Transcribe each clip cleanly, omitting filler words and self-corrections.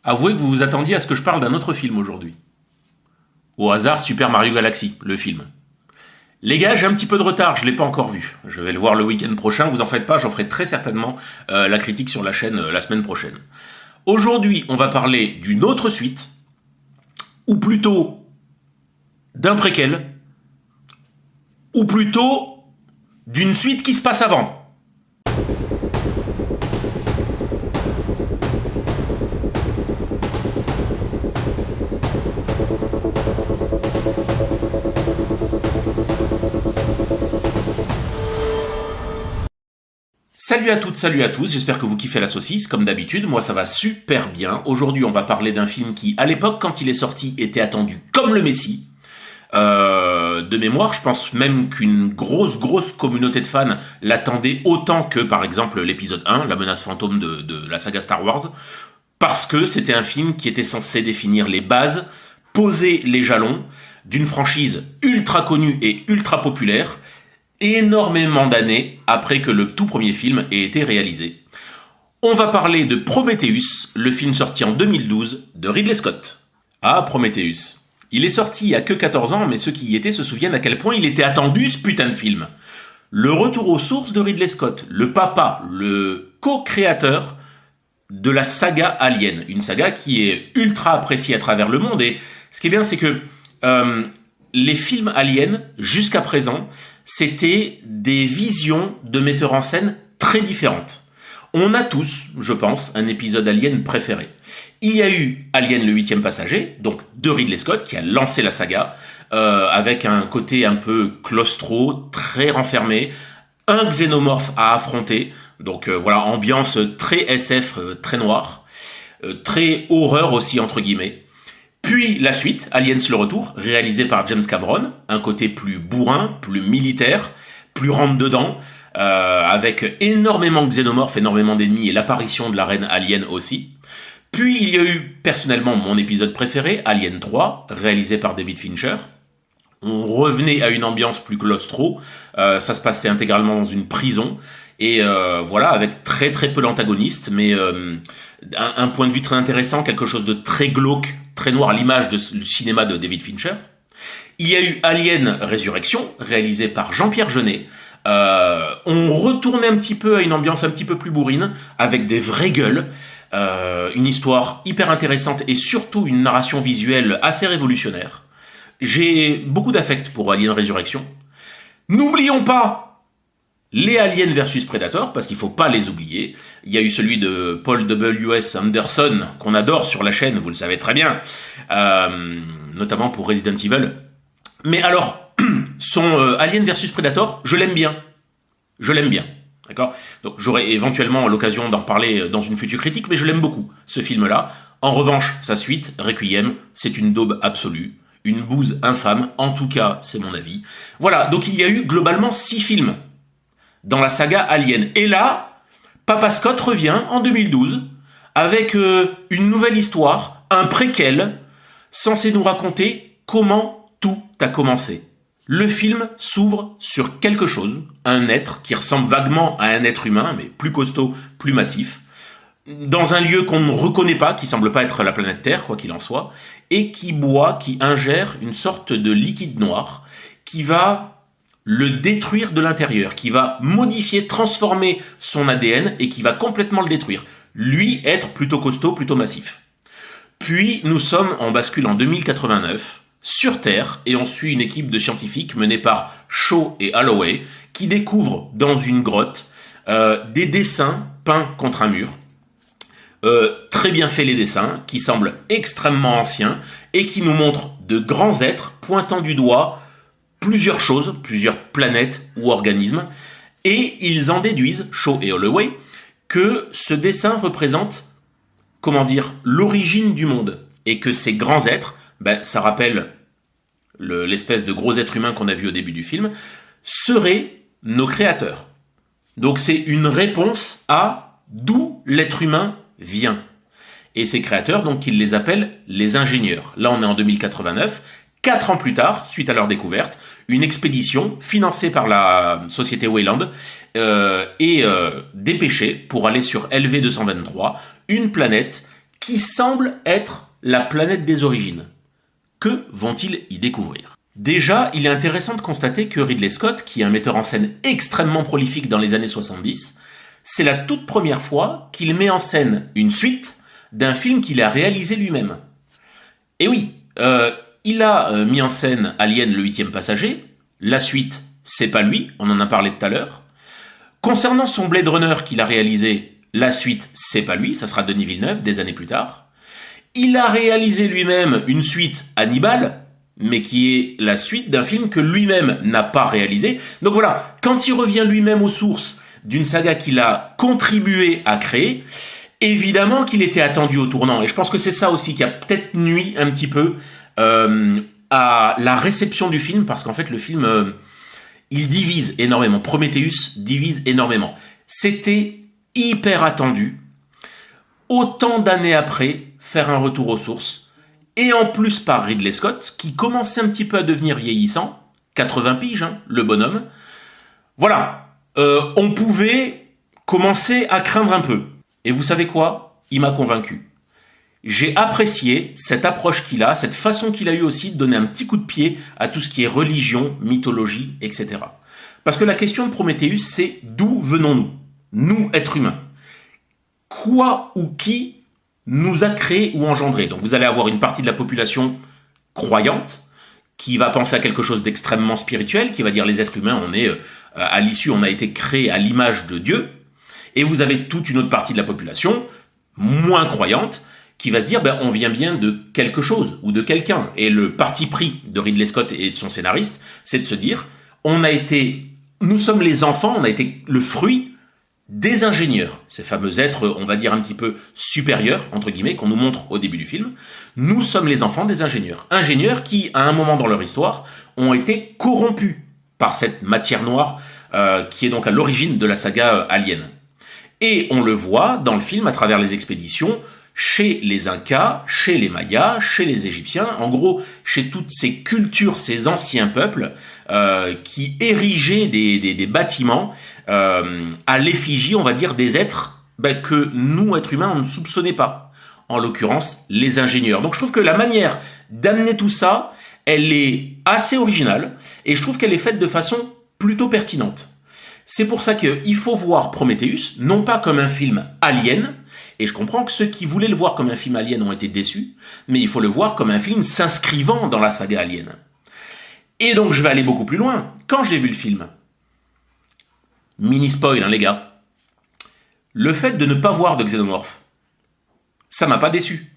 Avouez que vous vous attendiez à ce que je parle d'un autre film aujourd'hui. Au hasard, Super Mario Galaxy, le film. Les gars, j'ai un petit peu de retard, je l'ai pas encore vu. Je vais le voir le week-end prochain, vous en faites pas, j'en ferai très certainement la critique sur la chaîne la semaine prochaine. Aujourd'hui, on va parler d'une autre suite, ou plutôt d'un préquel, ou plutôt d'une suite qui se passe avant. Salut à toutes, salut à tous, j'espère que vous kiffez la saucisse, comme d'habitude, moi ça va super bien. Aujourd'hui on va parler d'un film qui, à l'époque quand il est sorti, était attendu comme le Messie. De mémoire, je pense même qu'une grosse communauté de fans l'attendait autant que par exemple l'épisode 1, la menace fantôme de la saga Star Wars, parce que c'était un film qui était censé définir les bases, poser les jalons d'une franchise ultra connue et ultra populaire, énormément d'années après que le tout premier film ait été réalisé. On va parler de Prometheus, le film sorti en 2012 de Ridley Scott. Ah, Prometheus. Il est sorti il y a que 14 ans, mais ceux qui y étaient se souviennent à quel point il était attendu ce putain de film. Le retour aux sources de Ridley Scott, le papa, le co-créateur de la saga Alien, une saga qui est ultra appréciée à travers le monde. Et ce qui est bien, c'est que les films Alien, jusqu'à présent, c'était des visions de metteurs en scène très différentes. On a tous, je pense, un épisode Alien préféré. Il y a eu Alien le 8e passager, donc de Ridley Scott, qui a lancé la saga, avec un côté un peu claustro, très renfermé, un xénomorphe à affronter, donc voilà, ambiance très SF, très noire, très horreur aussi, entre guillemets. Puis la suite, Aliens le retour, réalisé par James Cameron, un côté plus bourrin, plus militaire, plus rentre-dedans, avec énormément de xénomorphes, énormément d'ennemis et l'apparition de la reine Alien aussi. Puis il y a eu personnellement mon épisode préféré, Alien 3, réalisé par David Fincher. On revenait à une ambiance plus claustro, ça se passait intégralement dans une prison, et voilà, avec très peu d'antagonistes, mais un point de vue très intéressant, quelque chose de très glauque, très noir à l'image du cinéma de David Fincher. Il y a eu Alien Résurrection, réalisé par Jean-Pierre Jeunet. On retournait un petit peu à une ambiance un petit peu plus bourrine, avec des vraies gueules, une histoire hyper intéressante et surtout une narration visuelle assez révolutionnaire. J'ai beaucoup d'affect pour Alien Résurrection. N'oublions pas les Aliens versus Predator, parce qu'il faut pas les oublier. Il y a eu celui de Paul W.S. Anderson, qu'on adore sur la chaîne, vous le savez très bien, notamment pour Resident Evil. Mais alors, son Alien versus Predator, je l'aime bien. Je l'aime bien. D'accord ? Donc j'aurai éventuellement l'occasion d'en reparler dans une future critique, mais je l'aime beaucoup, ce film-là. En revanche, sa suite, Requiem, c'est une daube absolue. Une bouse infâme, en tout cas, c'est mon avis. Voilà, donc il y a eu globalement 6 films dans la saga Alien. Et là, Papa Scott revient en 2012 avec une nouvelle histoire, un préquel, censé nous raconter comment tout a commencé. Le film s'ouvre sur quelque chose, un être qui ressemble vaguement à un être humain, mais plus costaud, plus massif, dans un lieu qu'on ne reconnaît pas, qui semble pas être la planète Terre, quoi qu'il en soit, et qui boit, qui ingère une sorte de liquide noir, qui va le détruire de l'intérieur, qui va modifier, transformer son ADN et qui va complètement le détruire. Lui, être plutôt costaud, plutôt massif. Puis, nous sommes en bascule en 2089, sur Terre, et on suit une équipe de scientifiques menée par Shaw et Holloway, qui découvrent dans une grotte des dessins peints contre un mur. Très bien faits les dessins, qui semblent extrêmement anciens, et qui nous montrent de grands êtres pointant du doigt plusieurs choses, plusieurs planètes ou organismes, et ils en déduisent, Shaw et Holloway, que ce dessin représente, l'origine du monde, et que ces grands êtres, ça rappelle l'espèce de gros être humain qu'on a vu au début du film, seraient nos créateurs. Donc c'est une réponse à d'où l'être humain vient. Et ces créateurs, donc, ils les appellent les ingénieurs. Là, on est en 2089, 4 ans plus tard, suite à leur découverte, une expédition financée par la société Weyland est dépêchée pour aller sur LV-223, une planète qui semble être la planète des origines. Que vont-ils y découvrir ? Déjà, il est intéressant de constater que Ridley Scott, qui est un metteur en scène extrêmement prolifique dans les années 70, c'est la toute première fois qu'il met en scène une suite d'un film qu'il a réalisé lui-même. Et oui, il a mis en scène Alien, le 8e passager. La suite, c'est pas lui, on en a parlé tout à l'heure. Concernant son Blade Runner qu'il a réalisé, la suite, c'est pas lui, ça sera Denis Villeneuve, des années plus tard. Il a réalisé lui-même une suite, Hannibal, mais qui est la suite d'un film que lui-même n'a pas réalisé. Donc voilà, quand il revient lui-même aux sources d'une saga qu'il a contribué à créer, évidemment qu'il était attendu au tournant. Et je pense que c'est ça aussi qui a peut-être nui un petit peu à la réception du film, parce qu'en fait le film, il divise énormément. Prometheus divise énormément. C'était hyper attendu. Autant d'années après, faire un retour aux sources, et en plus par Ridley Scott, qui commençait un petit peu à devenir vieillissant, 80 piges, hein, le bonhomme. Voilà, on pouvait commencer à craindre un peu. Et vous savez quoi ? Il m'a convaincu. J'ai apprécié cette approche qu'il a, cette façon qu'il a eu aussi de donner un petit coup de pied à tout ce qui est religion, mythologie, etc. Parce que la question de Prometheus, c'est d'où venons-nous ? Nous, êtres humains. Quoi ou qui nous a créé ou engendré ? Donc vous allez avoir une partie de la population croyante, qui va penser à quelque chose d'extrêmement spirituel, qui va dire les êtres humains, à l'issue, on a été créé à l'image de Dieu. Et vous avez toute une autre partie de la population, moins croyante, qui va se dire, on vient bien de quelque chose, ou de quelqu'un. Et le parti pris de Ridley Scott et de son scénariste, c'est de se dire, nous sommes les enfants, on a été le fruit des ingénieurs, ces fameux êtres, on va dire un petit peu supérieurs, entre guillemets, qu'on nous montre au début du film. Nous sommes les enfants des ingénieurs. Ingénieurs qui, à un moment dans leur histoire, ont été corrompus par cette matière noire qui est donc à l'origine de la saga Alien. Et on le voit dans le film à travers les expéditions chez les Incas, chez les Mayas, chez les Égyptiens, en gros chez toutes ces cultures, ces anciens peuples qui érigeaient des bâtiments à l'effigie, on va dire, des êtres que nous, êtres humains, on ne soupçonnait pas. En l'occurrence, les ingénieurs. Donc je trouve que la manière d'amener tout ça, elle est assez originale et je trouve qu'elle est faite de façon plutôt pertinente. C'est pour ça qu'il faut voir Prometheus, non pas comme un film Alien, et je comprends que ceux qui voulaient le voir comme un film Alien ont été déçus, mais il faut le voir comme un film s'inscrivant dans la saga Alien. Et donc je vais aller beaucoup plus loin. Quand j'ai vu le film, mini spoil, les gars, le fait de ne pas voir de xénomorphes, ça m'a pas déçu.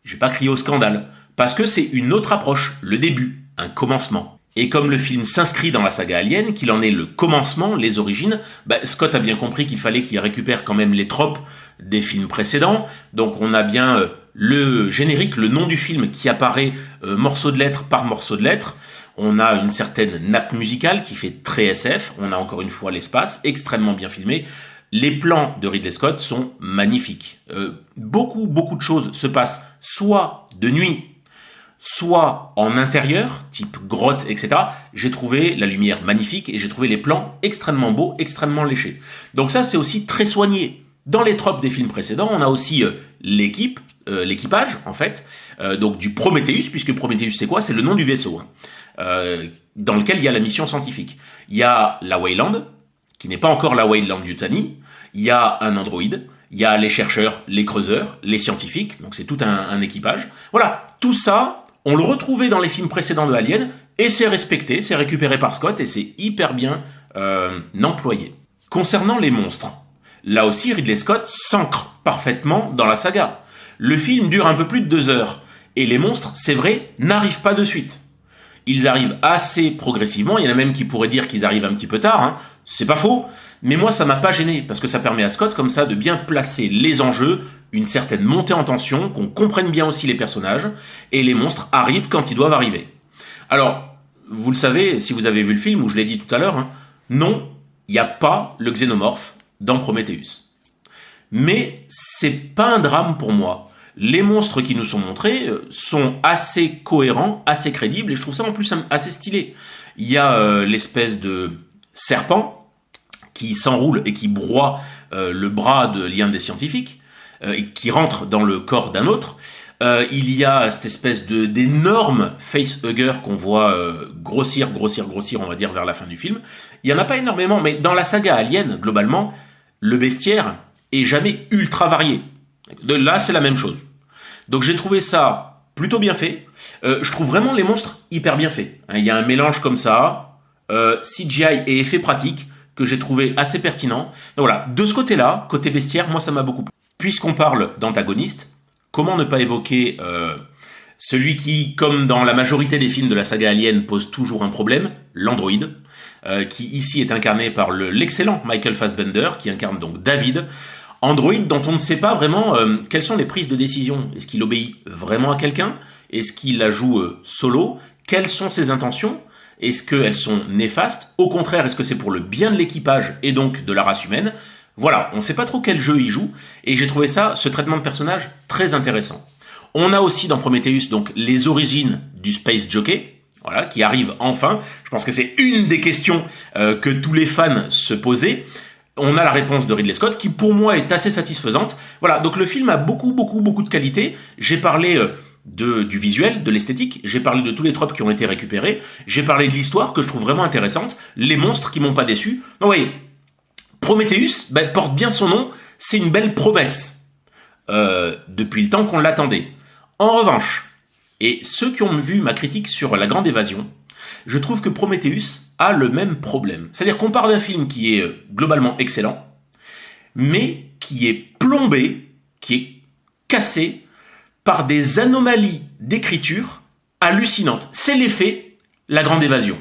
J'ai pas crié au scandale, parce que c'est une autre approche, le début, un commencement. Et comme le film s'inscrit dans la saga Alien, qu'il en est le commencement, les origines, Scott a bien compris qu'il fallait qu'il récupère quand même les tropes des films précédents. Donc on a bien le générique, le nom du film qui apparaît morceau de lettre par morceau de lettre. On a une certaine nappe musicale qui fait très SF. On a encore une fois l'espace, extrêmement bien filmé. Les plans de Ridley Scott sont magnifiques. Beaucoup de choses se passent soit de nuit, soit en intérieur, type grotte, etc. J'ai trouvé la lumière magnifique et j'ai trouvé les plans extrêmement beaux, extrêmement léchés. Donc ça, c'est aussi très soigné. Dans les tropes des films précédents, on a aussi l'équipage, en fait, donc du Prometheus, puisque Prometheus, c'est quoi ? C'est le nom du vaisseau, dans lequel il y a la mission scientifique. Il y a la Weyland, qui n'est pas encore la Weyland Yutani. Il y a un androïde. Il y a les chercheurs, les creuseurs, les scientifiques. Donc c'est tout un équipage. Voilà, tout ça, on le retrouvait dans les films précédents de Alien, et c'est respecté, c'est récupéré par Scott, et c'est hyper bien employé. Concernant les monstres, là aussi Ridley Scott s'ancre parfaitement dans la saga. Le film dure un peu plus de 2 heures, et les monstres, c'est vrai, n'arrivent pas de suite. Ils arrivent assez progressivement, il y en a même qui pourraient dire qu'ils arrivent un petit peu tard, c'est pas faux, mais moi ça m'a pas gêné, parce que ça permet à Scott comme ça de bien placer les enjeux, une certaine montée en tension, qu'on comprenne bien aussi les personnages, et les monstres arrivent quand ils doivent arriver. Alors, vous le savez, si vous avez vu le film, ou je l'ai dit tout à l'heure, non, il n'y a pas le xénomorphe dans Prometheus. Mais c'est pas un drame pour moi. Les monstres qui nous sont montrés sont assez cohérents, assez crédibles, et je trouve ça en plus assez stylé. Il y a l'espèce de serpent qui s'enroule et qui broie le bras de l'un des scientifiques. et qui rentre dans le corps d'un autre. Il y a cette espèce d'énorme facehugger qu'on voit grossir, on va dire, vers la fin du film. Il y en a pas énormément, mais dans la saga Alien, globalement, le bestiaire est jamais ultra varié. De là, c'est la même chose. Donc j'ai trouvé ça plutôt bien fait. Je trouve vraiment les monstres hyper bien faits. Il y a un mélange comme ça, CGI et effets pratiques, que j'ai trouvé assez pertinent. Donc voilà, de ce côté-là, côté bestiaire, moi ça m'a beaucoup plu. Puisqu'on parle d'antagoniste, comment ne pas évoquer celui qui, comme dans la majorité des films de la saga Alien, pose toujours un problème, l'androïde, qui ici est incarné par l'excellent Michael Fassbender, qui incarne donc David, androïde dont on ne sait pas vraiment quelles sont les prises de décision. Est-ce qu'il obéit vraiment à quelqu'un? Est-ce qu'il la joue solo? Quelles sont ses intentions? Est-ce qu'elles sont néfastes? Au contraire, est-ce que c'est pour le bien de l'équipage et donc de la race humaine? Voilà, on ne sait pas trop quel jeu il joue, et j'ai trouvé ce traitement de personnage, très intéressant. On a aussi dans Prometheus donc les origines du Space Jockey, voilà, qui arrive enfin. Je pense que c'est une des questions que tous les fans se posaient. On a la réponse de Ridley Scott, qui pour moi est assez satisfaisante. Voilà, donc le film a beaucoup de qualité. J'ai parlé du visuel, de l'esthétique, j'ai parlé de tous les tropes qui ont été récupérés, j'ai parlé de l'histoire que je trouve vraiment intéressante, les monstres qui m'ont pas déçu. Donc oui, Prometheus porte bien son nom, c'est une belle promesse depuis le temps qu'on l'attendait. En revanche, et ceux qui ont vu ma critique sur La Grande Évasion, je trouve que Prometheus a le même problème. C'est-à-dire qu'on part d'un film qui est globalement excellent, mais qui est plombé, qui est cassé par des anomalies d'écriture hallucinantes. C'est l'effet La Grande Évasion.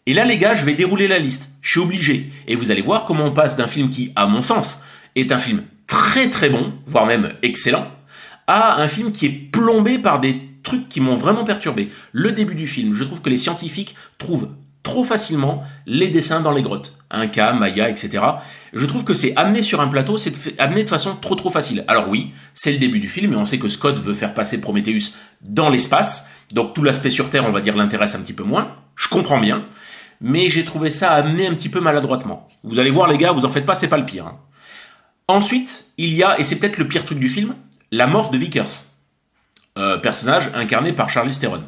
Et là, les gars, je vais dérouler la liste. Je suis obligé. Et vous allez voir comment on passe d'un film qui, à mon sens, est un film très bon, voire même excellent, à un film qui est plombé par des trucs qui m'ont vraiment perturbé. Le début du film, je trouve que les scientifiques trouvent trop facilement les dessins dans les grottes. Inca, Maya, etc. Je trouve que c'est amené sur un plateau, c'est amené de façon trop facile. Alors oui, c'est le début du film et on sait que Scott veut faire passer Prometheus dans l'espace, donc tout l'aspect sur Terre, on va dire, l'intéresse un petit peu moins. Je comprends bien, mais j'ai trouvé ça amené un petit peu maladroitement. Vous allez voir les gars, vous en faites pas, c'est pas le pire. Hein. Ensuite, il y a, et c'est peut-être le pire truc du film, la mort de Vickers. Personnage incarné par Charlize Theron.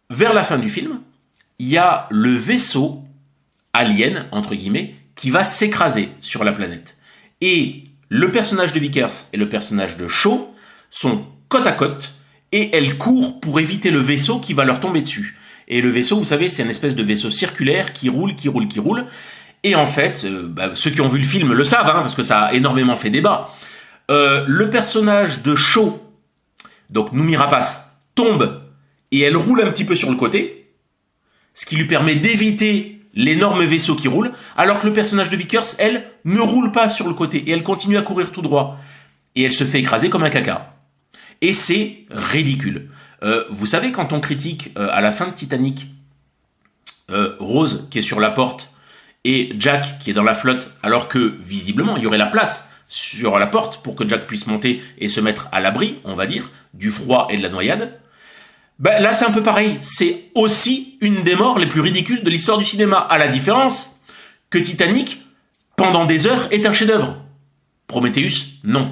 Vers la fin du film, il y a le vaisseau alien, entre guillemets, qui va s'écraser sur la planète. Et le personnage de Vickers et le personnage de Shaw sont côte à côte, et elles courent pour éviter le vaisseau qui va leur tomber dessus. Et le vaisseau, vous savez, c'est une espèce de vaisseau circulaire qui roule. Et en fait, ceux qui ont vu le film le savent, hein, parce que ça a énormément fait débat. Le personnage de Shaw, donc Noomi Rapace, tombe et elle roule un petit peu sur le côté, ce qui lui permet d'éviter l'énorme vaisseau qui roule, alors que le personnage de Vickers, elle, ne roule pas sur le côté et elle continue à courir tout droit. Et elle se fait écraser comme un caca. Et c'est ridicule. Vous savez, quand on critique à la fin de Titanic, Rose qui est sur la porte et Jack qui est dans la flotte, alors que visiblement il y aurait la place sur la porte pour que Jack puisse monter et se mettre à l'abri, on va dire, du froid et de la noyade, là c'est un peu pareil. C'est aussi une des morts les plus ridicules de l'histoire du cinéma, à la différence que Titanic, pendant des heures, est un chef-d'œuvre. Prometheus, non.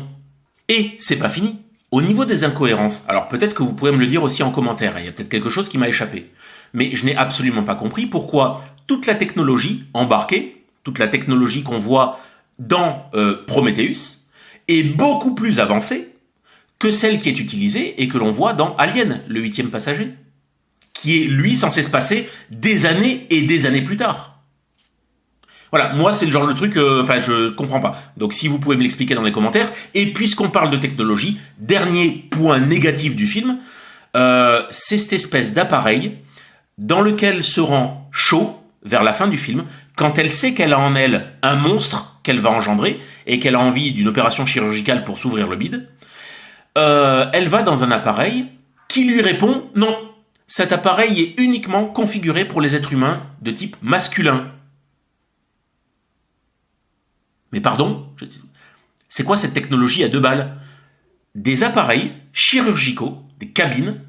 Et c'est pas fini. Au niveau des incohérences, alors peut-être que vous pouvez me le dire aussi en commentaire, il y a peut-être quelque chose qui m'a échappé, mais je n'ai absolument pas compris pourquoi toute la technologie embarquée, toute la technologie qu'on voit dans Prometheus, est beaucoup plus avancée que celle qui est utilisée et que l'on voit dans Alien, le 8e passager, qui est, lui, censé se passer des années et des années plus tard. Voilà, moi, c'est le genre de truc, je comprends pas. Donc, si vous pouvez me l'expliquer dans les commentaires. Et puisqu'on parle de technologie, dernier point négatif du film, c'est cette espèce d'appareil dans lequel se rend Shaw, vers la fin du film, quand elle sait qu'elle a en elle un monstre qu'elle va engendrer et qu'elle a envie d'une opération chirurgicale pour s'ouvrir le bide, elle va dans un appareil qui lui répond « Non, cet appareil est uniquement configuré pour les êtres humains de type masculin. » Mais pardon, c'est quoi cette technologie à 2 balles? Des appareils chirurgicaux, des cabines,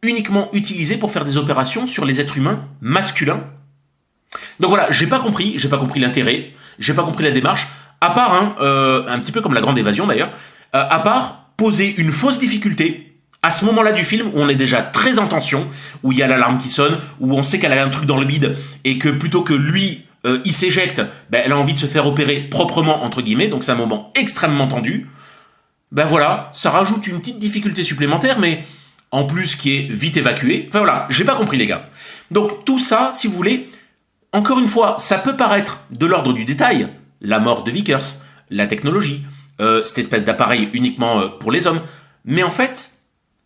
uniquement utilisées pour faire des opérations sur les êtres humains masculins. Donc voilà, j'ai pas compris l'intérêt, j'ai pas compris la démarche. À part, un petit peu comme La Grande Évasion d'ailleurs, à part poser une fausse difficulté à ce moment-là du film où on est déjà très en tension, où il y a l'alarme qui sonne, où on sait qu'elle a un truc dans le bide et que plutôt que lui, il s'éjecte, elle a envie de se faire opérer proprement entre guillemets, donc c'est un moment extrêmement tendu. Voilà, ça rajoute une petite difficulté supplémentaire, mais en plus qui est vite évacuée. Enfin voilà, j'ai pas compris les gars. Donc tout ça, si vous voulez, encore une fois, ça peut paraître de l'ordre du détail, la mort de Vickers, la technologie, cette espèce d'appareil uniquement pour les hommes, mais en fait,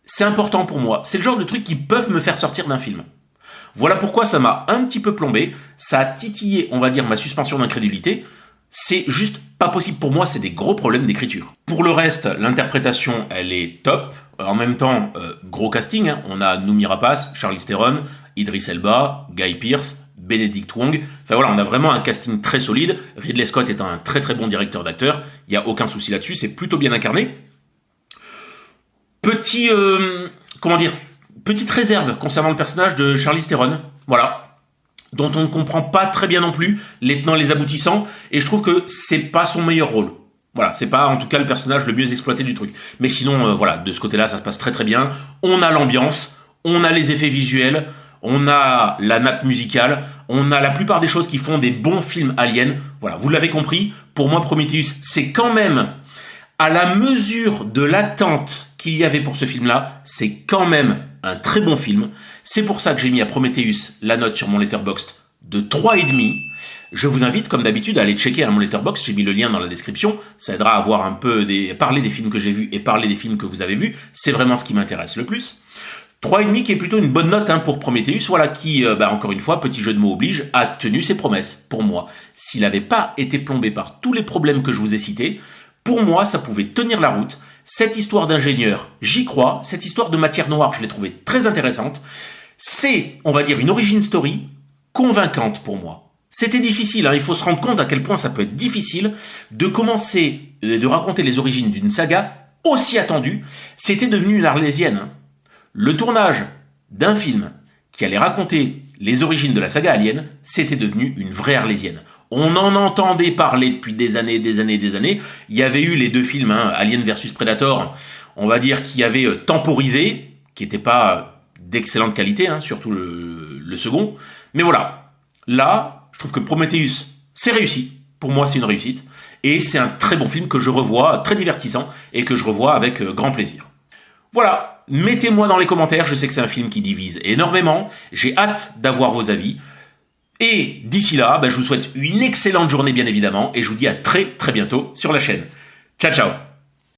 c'est important pour moi. C'est le genre de trucs qui peuvent me faire sortir d'un film. Voilà pourquoi ça m'a un petit peu plombé. Ça a titillé, on va dire, ma suspension d'incrédulité. C'est juste pas possible pour moi, c'est des gros problèmes d'écriture. Pour le reste, l'interprétation, elle est top. En même temps, gros casting. On a Noomi Rapace, Charlize Theron, Idris Elba, Guy Pearce, Benedict Wong. Enfin voilà, on a vraiment un casting très solide. Ridley Scott étant un très très bon directeur d'acteurs. Il n'y a aucun souci là-dessus, c'est plutôt bien incarné. Petite réserve concernant le personnage de Charlize Theron, voilà, dont on ne comprend pas très bien non plus les tenants et les aboutissants, et je trouve que c'est pas son meilleur rôle. Voilà, c'est pas en tout cas le personnage le mieux exploité du truc. Mais sinon, voilà, de ce côté-là, ça se passe très très bien. On a l'ambiance, on a les effets visuels, on a la nappe musicale, on a la plupart des choses qui font des bons films aliens. Voilà, vous l'avez compris, pour moi Prometheus, c'est quand même à la mesure de l'attente qu'il y avait pour ce film-là, c'est quand même un très bon film. C'est pour ça que j'ai mis à Prometheus la note sur mon Letterboxd de 3,5. Je vous invite, comme d'habitude, à aller checker mon Letterboxd. J'ai mis le lien dans la description. Ça aidera à voir un peu parler des films que j'ai vus et parler des films que vous avez vus. C'est vraiment ce qui m'intéresse le plus. 3,5 qui est plutôt une bonne note pour Prometheus, voilà, qui, encore une fois, petit jeu de mots oblige, a tenu ses promesses, pour moi. S'il n'avait pas été plombé par tous les problèmes que je vous ai cités, pour moi, ça pouvait tenir la route. Cette histoire d'ingénieur, j'y crois. Cette histoire de matière noire, je l'ai trouvée très intéressante. C'est, on va dire, une origin story convaincante pour moi. C'était difficile, il faut se rendre compte à quel point ça peut être difficile de commencer, de raconter les origines d'une saga aussi attendue. C'était devenu une arlésienne. Le tournage d'un film qui allait raconter les origines de la saga Alien, c'était devenu une vraie arlésienne. On en entendait parler depuis des années. Il y avait eu les deux films, Alien versus Predator, on va dire, qui avaient temporisé, qui n'étaient pas d'excellente qualité, surtout le second. Mais voilà, là, je trouve que Prometheus, c'est réussi. Pour moi, c'est une réussite. Et c'est un très bon film que je revois, très divertissant, et que je revois avec grand plaisir. Voilà, mettez-moi dans les commentaires, je sais que c'est un film qui divise énormément, j'ai hâte d'avoir vos avis. Et d'ici là, je vous souhaite une excellente journée bien évidemment, et je vous dis à très très bientôt sur la chaîne. Ciao ciao.